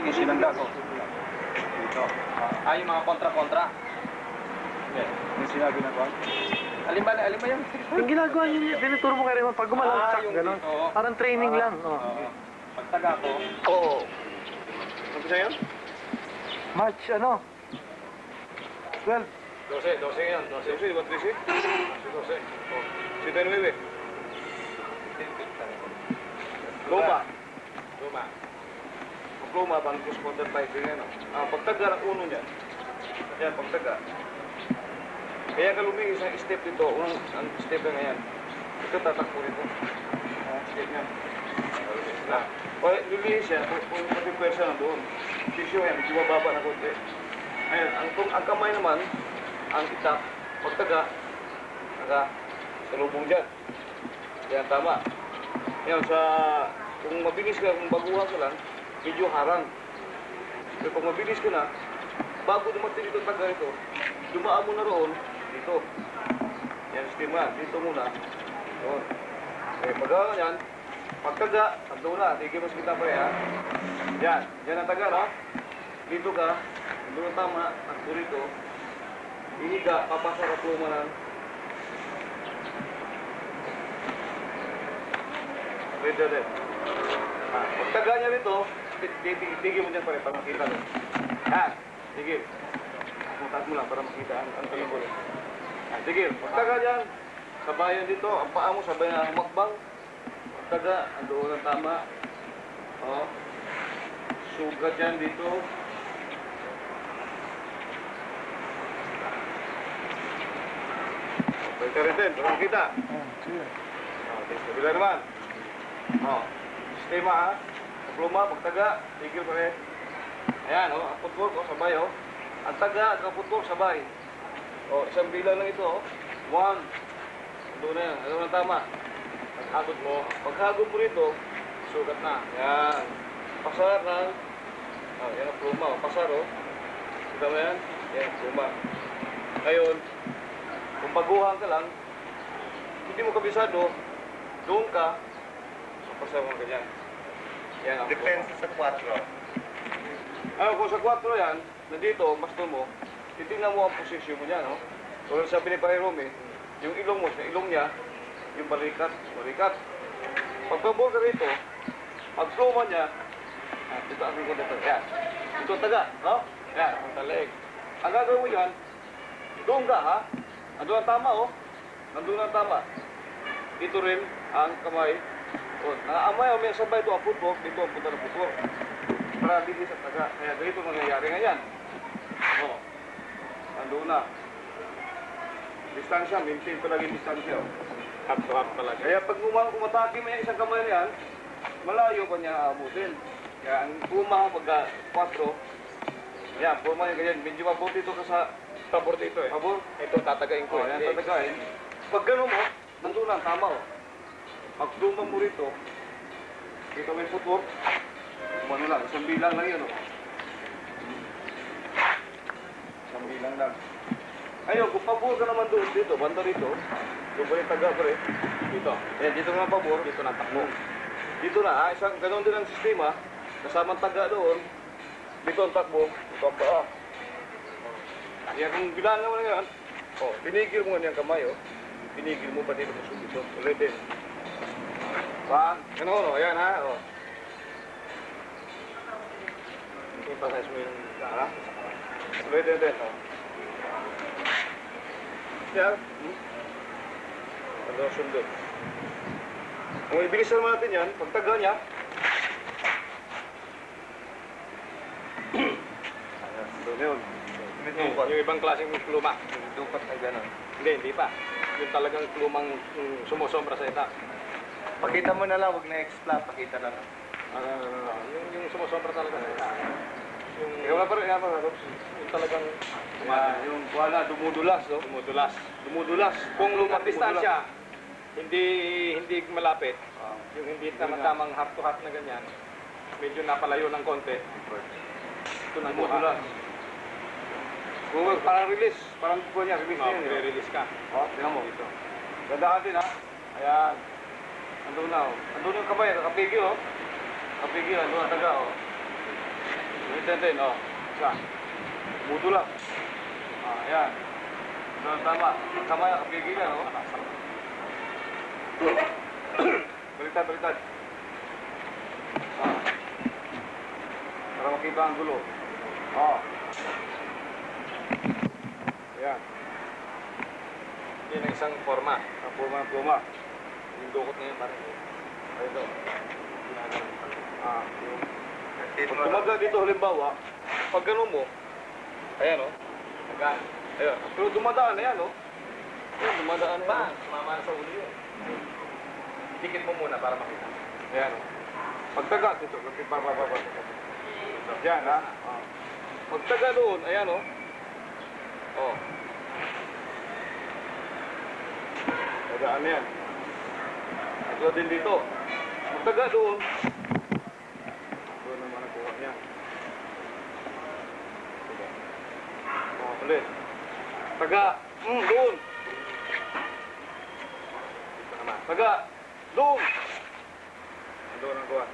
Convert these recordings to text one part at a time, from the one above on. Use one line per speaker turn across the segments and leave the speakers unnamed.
sige, sinanda ko. Dito.
Yung mga kontra-kontra.
Okay. Yung sinabi na ko.
Alin ba yan?
Yung ginagawa niyo, tinuturo mo kay Raymond, pag gumalaw, tsak, gano'n. Parang training lang.
Pagtaga ko.
Oo. Ano ba yun?
March, ano? 12.
12 yan. 12, di ba 13? 12. Oh. 79. Luma. Ang luma, bangkus counter typing yan. Pagtaga ng uno niyan. Yan, pagtaga. Kaya ka lumingin isang step dito, ang step na yan. Ito tatakbo nito. Step niya. O, lumingin siya, kung pati pwersa na doon. Sisyo yan, medyo mababa na konti. Ayan, ang kamay naman, ang itak, pagtaga, sa lubong dyan. Yan, tama. Yan, kung mabilis ka, kung baguhan ka lang, medyo harang. Pero pag mabilis ka na, bago dumating dito taga ito, dumaan mo na roon, dito. Yan, sistema, dito muna. Doon. Okay, pagkakas yan, pagtaga, tagdo na, tigil mas kita pa yan. Yan, yan ang taga, no? Dito ka, doon tama, takbo rito. Ihiga, papasa ka plumanan. Pwede rin. Pagtaga niya rito, tigil mo dyan pa rin para makita rin. Yan, tigil. Putas mo lang para makita ang talibol. Tigil, pagtaga dyan. Sabayan dito, ang paa mo sabayan ang humakbang. Pagtaga, andoon ang tama. O. Sugat dyan dito. Pwede rin, para makita.
Sige.
Kabila naman. Sistema ha. Pluma, pagtaga, tigil pa rin. Ayan, ang footwork, sabay Ang taga, ang footwork, sabay. Isang bilang lang ito, 1. Doon na yan, ano ang tama. Paghagod mo. Paghagod mo rito, sugat na. Yan. Pasar ng, yan ang pluma, pasar Kita mo yan? Yan, pluma. Ngayon, kung baguhan ka lang, hindi mo kabisado, doon ka, pasar mo ganyan. Yan ang
Depende sa 4.
Kung sa 4 yan, nandito, baston mo, titingnan mo ang posisyon mo dyan, Tulad sabi ni Pairom yung ilong mo, sa ilong niya, yung balikat. Pagpabor ka rito, pag-pluma niya, dito ang ko dito, yan. Ito ang taga, Yan, ang taleg. Ang gagawin mo yan, doon ka, Andun ang tama, Andun ang tama. Dito rin ang kamay. Nakaamay, may sabay ito ang footwork, dito ang punta ng footwork. Para bilis at taga. Kaya ganito nangyayari ngayon. Andun na. Distansya, maintain palagi yung distansya.
Half to half palagi.
Kaya pag umatake mo yung isang kamay na yan, malayo pa niya aabutin. Kaya ang puma pagka 4, yan, puma yung ganyan. Medyo mabuti ito ka sa
Pabor dito
pabor.
Ito tatagain ko.
Yan, tatagain. Pag gano'n mo, nandun lang, tama Pag pluma mo rito, dito may footwork, ano lang, isang bilang lang yun, Isang bilang lang. Ayun, kung pabor ka naman doon dito, banda rito, doon pa rin taga pa rin. Dito. Ayan, dito naman pabor.
Dito na takbo.
Dito na, isang ganoon din ang sistema, kasamang taga doon, dito ang takbo, ito ang paa. Kaya kung bilaan naman ngayon, pinigil mo nga niyang kamay, Pinigil mo pa dito sa dito. Ulit din. Ganun, ayan
Ipasayos mo yung
Ulit din, Yan. Ano sundot. Kung ibilisan naman natin yan, pagtaga niya, doon yun.
yung ibang klaseng pluma.
Dupat na gano'n.
Hindi pa. Yung talagang plumang sumusobra sa ita.
Pakita mo na lang, huwag na explain. Pakita na lang.
Yung sumusobra talaga sa ita.
Ikaw na pa rin,
Yung talagang
yung wala, dumudulas, Dumudulas.
kung lumang distansya, hindi malapit. Yung hindi tamang half to half na ganyan, medyo napalayo ng konti. Ito na
Dumudulas. Kung parang release, parang buko niya, release niya.
Re-release ka.
Tingnan mo. Gandaan din, Ayan. Andun na, Andun yung kamay, nakapigil, Kapigil, andun ang taga, Ulitin, oh. Isa. Buto lang. Ayan. Tama. Kamay, kapigilan, oh. Baliktad. Para makita ang gulo. Ayan. Yan ang isang forma. Ang forma ng pluma. Yung dukot na yun, parang ito. Pag tumaga dito, halimbawa, pag gano'n mo, ayan, oh. Ayan. Pero dumadaan na yan, oh. Ayan, dumadaan na yan.
Sumama na sa ulo yun. Dikit mo muna para makita.
Ayan, oh. Pagtaga dito, yan, ha? Pagtaga doon, ayan, oh. Oh. Tagaan na yan. Ito din dito. Pagtaga doon. Doon naman ang kuha niya. Ulit. Taga. Doon. Taga. Doon. Doon ang kuha.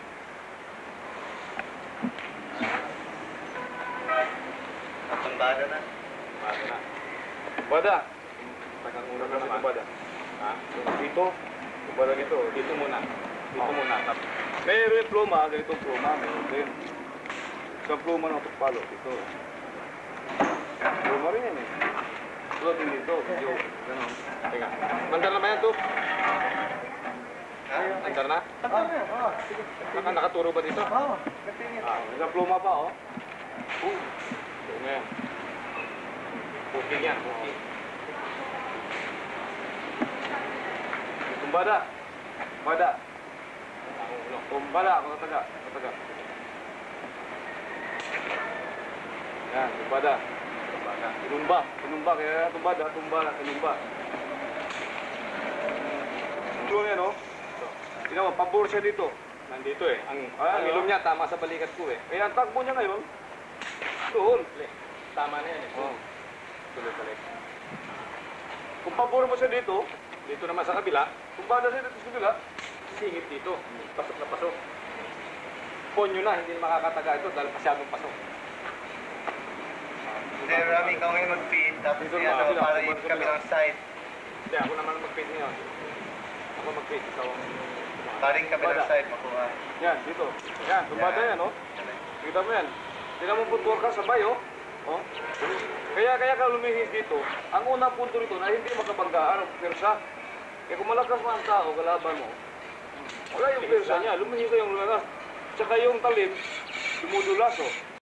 Tumbada na.
Bada. Tagang muna na sa bada. Ha? Dito. Bada dito.
Dito muna. Dito muna.
May pluma, ganitong pluma. Mayroon din. Isang pluma ng tukpalo. Dito. Pluma rin yan eh. Ito din dito. Medyo ganon.
Teka. Mandar na ba yan to? Mandar na? Nakaturo ba dito?
Isang pluma pa oh.
Ito na yan. Booking yan. Booking.
Tumbada. Bada. Tumbada. Kataga. Yan. Tumbada. Tinumba. Kaya tumbada. Tinumba. Ito yan oh. Tingnan mo, pabor siya dito.
Nandito eh. Ang ilong niya tama sa balikat ko eh.
Kaya ang takbo niya ngayon, doon.
Tama na yan eh.
Oh.
Tuloy balik.
Kung pabor mo siya dito,
Dito naman sa kabila,
tumbada siya dito sa kabila.
singit dito. Pasok na pasok. Ponyo na, hindi na makakataga ito dahil masyadong pasok.
Hindi, Rami, ikaw ngayon mag-feed. Tapos
Dito
yan,
naman,
para
dito,
yung kabilang side.
Hindi, ako naman mag-fit ngayon. Ako mag-fit. Ikaw ang...
Para yung kabilang
Bada.
side makuha.
Yan, dito. Yan, tumbada yan, oh. Kita mo yan. Tingnan mo puntuan ka, sabay, oh. Oh. Kaya ka lumihis dito. Ang unang punto nito na hindi makabanggaan ang persa. Kaya kung malakas man ang tao, kalaban mo, wala yung persa niya. Lumihis ka yung lumagas. Tsaka yung talim, dumudulas, oh.